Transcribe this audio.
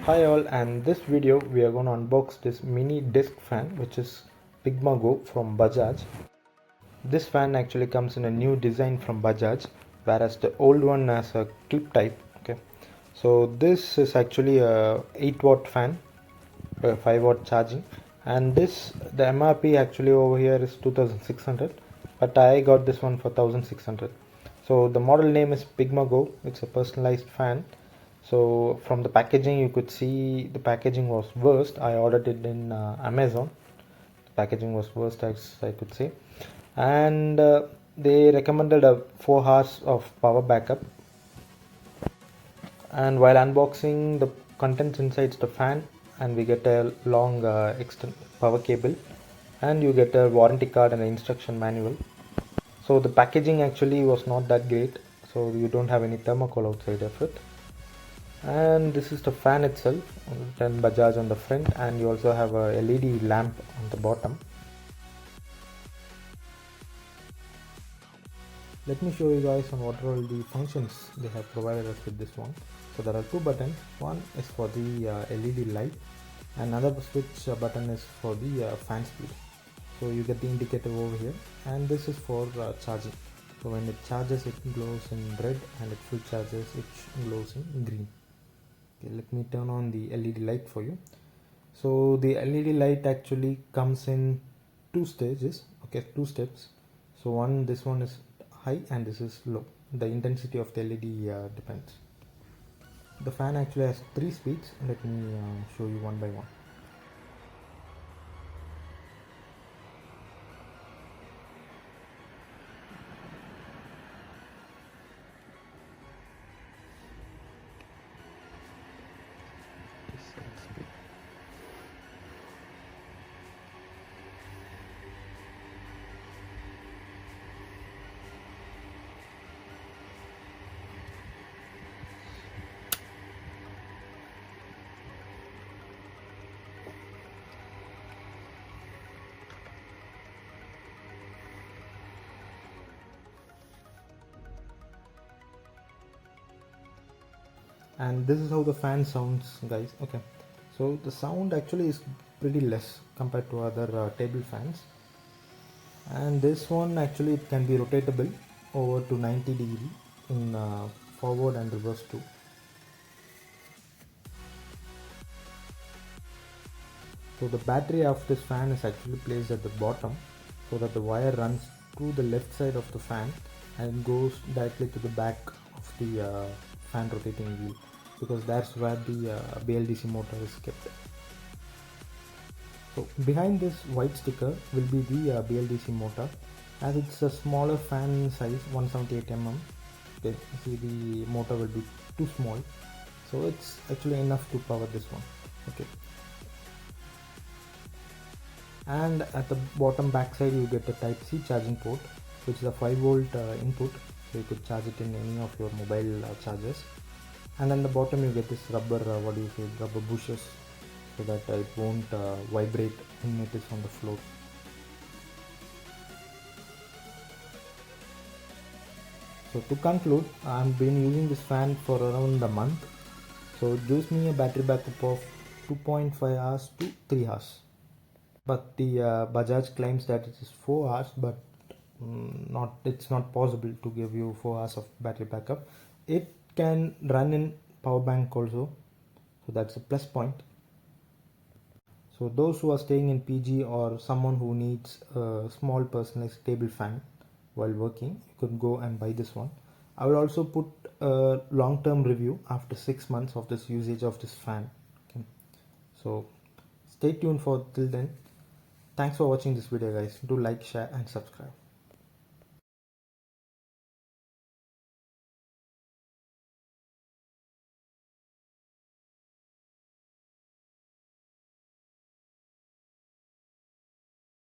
Hi all, and this video we are going to unbox this mini disc fan which is Pygma Go from Bajaj. This fan actually comes in a new design from Bajaj, whereas the old one has a clip type. Okay, so this is actually a 8-watt fan, 5-watt charging, and the MRP actually over here is 2600, but I got this one for 1600. So the model name is Pygma Go. It's a personalized fan. So from the packaging you could see the packaging was worst. I ordered it in Amazon. The packaging was worst, as I could say, and they recommended a 4 hours of power backup. And while unboxing the contents inside the fan, and we get a long extend power cable, and you get a warranty card and an instruction manual. So the packaging actually was not that great, so you don't have any thermocol outside of it. And this is the fan itself, written Bajaj on the front, and you also have a LED lamp on the bottom. Let me show you guys on what are all the functions they have provided us with this one. So there are two buttons. One is for the LED light, and another switch button is for the fan speed. So you get the indicator over here, and this is for charging. So when it charges, it glows in red, and it full charges, it glows in green. Okay, let me turn on the LED light for you. So the LED light actually comes in two stages. Okay, two steps. So this one is high and this is low. The intensity of the LED depends. The fan actually has 3 speeds. Let me show you one by one. And this is how the fan sounds, guys. Okay, so the sound actually is pretty less compared to other table fans, and this one actually it can be rotatable over to 90 degree in forward and reverse too. So the battery of this fan is actually placed at the bottom, so that the wire runs through the left side of the fan and goes directly to the back of the fan rotating wheel, because that's where the BLDC motor is kept. So behind this white sticker will be the BLDC motor, as it's a smaller fan size, 178 mm. Okay, see, the motor will be too small, so it's actually enough to power this one. Okay, and at the bottom back side you get a type C charging port, which is a 5-volt input, so you could charge it in any of your mobile chargers. And on the bottom you get this rubber rubber bushes, so that it won't vibrate when it is on the floor. So to conclude, I've been using this fan for around a month, so it gives me a battery backup of 2.5 hours to 3 hours. But the Bajaj claims that it is 4 hours, but it's not possible to give you 4 hours of battery backup. It can run in power bank also, so that's a plus point. So those who are staying in PG or someone who needs a small personalized table fan while working, you could go and buy this one. I will also put a long-term review after 6 months of this usage of this fan. Okay, so stay tuned for till then. Thanks for watching this video, guys. Do like, share and subscribe.